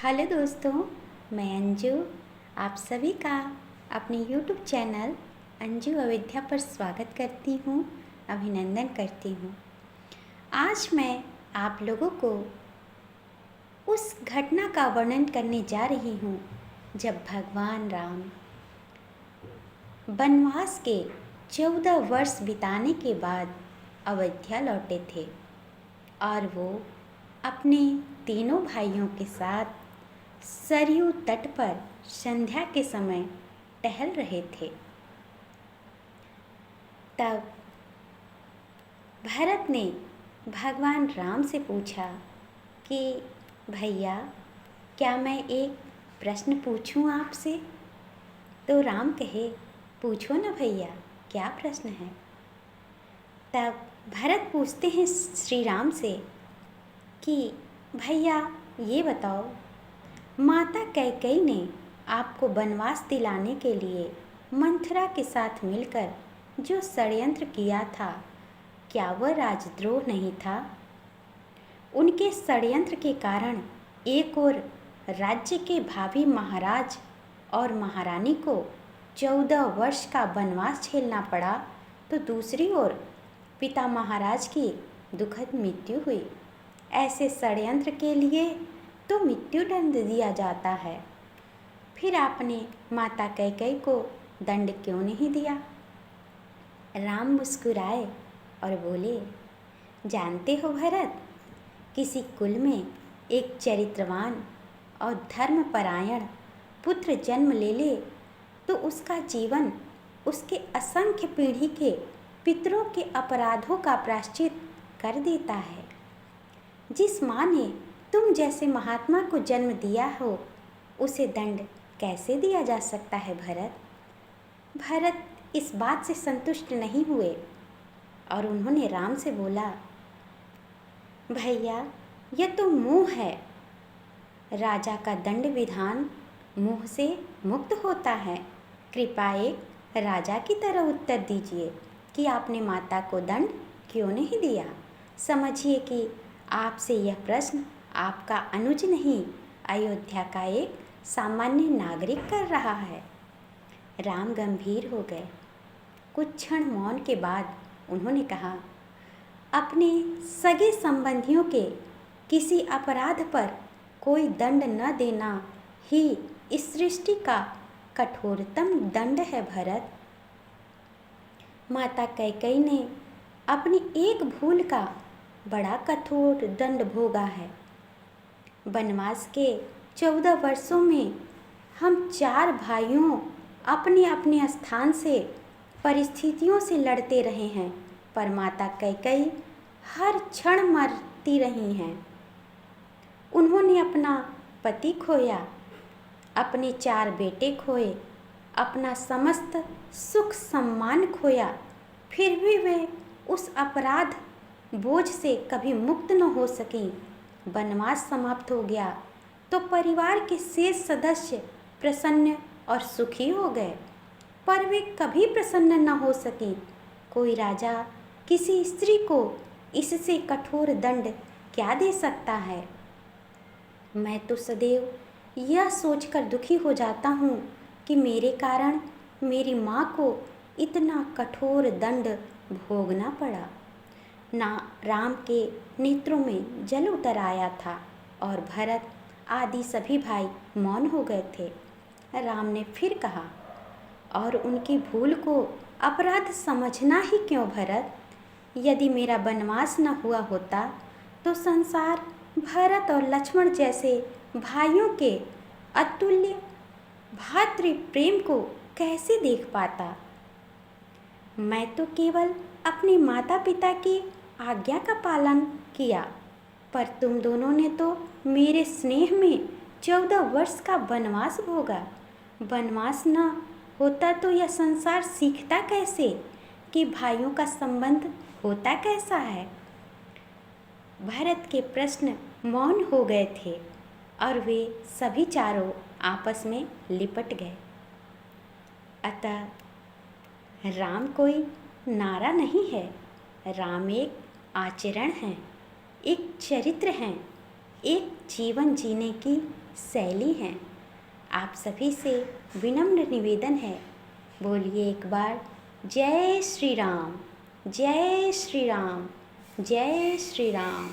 Hello दोस्तों, मैं अंजू आप सभी का अपने यूट्यूब चैनल अंजू अविद्या पर स्वागत करती हूँ, अभिनंदन करती हूँ। आज मैं आप लोगों को उस घटना का वर्णन करने जा रही हूँ जब भगवान राम वनवास के 14 वर्ष बिताने के बाद अयोध्या लौटे थे और वो अपने तीनों भाइयों के साथ सरयू तट पर संध्या के समय टहल रहे थे। तब भरत ने भगवान राम से पूछा कि भैया, क्या मैं एक प्रश्न पूछूं आपसे? तो राम कहे, पूछो ना भैया, क्या प्रश्न है? तब भरत पूछते हैं श्री राम से कि भैया ये बताओ, माता कैकेयी ने आपको वनवास दिलाने के लिए मंथरा के साथ मिलकर जो षड्यंत्र किया था, क्या वह राजद्रोह नहीं था? उनके षड्यंत्र के कारण एक और राज्य के भावी महाराज और महारानी को 14 वर्ष का वनवास झेलना पड़ा, तो दूसरी ओर पिता महाराज की दुखद मृत्यु हुई। ऐसे षड्यंत्र के लिए तो मृत्युदंड दिया जाता है। फिर आपने माता कैकेयी को दंड क्यों नहीं दिया? राम मुस्कुराए और बोले, जानते हो भरत, किसी कुल में एक चरित्रवान और धर्मपरायण पुत्र जन्म ले तो उसका जीवन उसके असंख्य पीढ़ी के पितरों के अपराधों का प्रायश्चित कर देता है। जिस माँ ने तुम जैसे महात्मा को जन्म दिया हो, उसे दंड कैसे दिया जा सकता है भरत? भरत इस बात से संतुष्ट नहीं हुए और उन्होंने राम से बोला, भैया यह तो मोह है। राजा का दंड विधान मोह से मुक्त होता है। कृपया एक राजा की तरह उत्तर दीजिए कि आपने माता को दंड क्यों नहीं दिया। समझिए कि आपसे यह प्रश्न आपका अनुज नहीं, अयोध्या का एक सामान्य नागरिक कर रहा है। राम गंभीर हो गए। कुछ क्षण मौन के बाद उन्होंने कहा, अपने सगे संबंधियों के किसी अपराध पर कोई दंड न देना ही इस सृष्टि का कठोरतम दंड है भरत। माता कैकेयी ने अपनी एक भूल का बड़ा कठोर दंड भोगा है। वनवास के 14 वर्षों में हम 4 भाइयों अपने अपने स्थान से परिस्थितियों से लड़ते रहे हैं, पर माता कैकेयी हर क्षण मरती रही हैं। उन्होंने अपना पति खोया, अपने 4 बेटे खोए, अपना समस्त सुख सम्मान खोया, फिर भी वे उस अपराध बोझ से कभी मुक्त न हो सकी। वनवास समाप्त हो गया तो परिवार के शेष सदस्य प्रसन्न और सुखी हो गए, पर वे कभी प्रसन्न न हो सकी। कोई राजा किसी स्त्री को इससे कठोर दंड क्या दे सकता है? मैं तो सदैव यह सोचकर दुखी हो जाता हूँ कि मेरे कारण मेरी माँ को इतना कठोर दंड भोगना पड़ा। ना राम के नेत्रों में जल उतर आया था और भरत आदि सभी भाई मौन हो गए थे। राम ने फिर कहा, और उनकी भूल को अपराध समझना ही क्यों भरत? यदि मेरा वनवास न हुआ होता तो संसार भरत और लक्ष्मण जैसे भाइयों के अतुल्य भातृ प्रेम को कैसे देख पाता? मैं तो केवल अपने माता पिता की आज्ञा का पालन किया, पर तुम दोनों ने तो मेरे स्नेह में 14 वर्ष का वनवास भोगा। वनवास न होता तो यह संसार सीखता कैसे कि भाइयों का संबंध होता कैसा है? भरत के प्रश्न मौन हो गए थे और वे सभी चारों आपस में लिपट गए। अतः राम कोई नारा नहीं है, राम एक आचरण हैं, एक चरित्र हैं, एक जीवन जीने की शैली हैं। आप सभी से विनम्र निवेदन है, बोलिए एक बार जय श्री राम, जय श्री राम, जय श्री राम।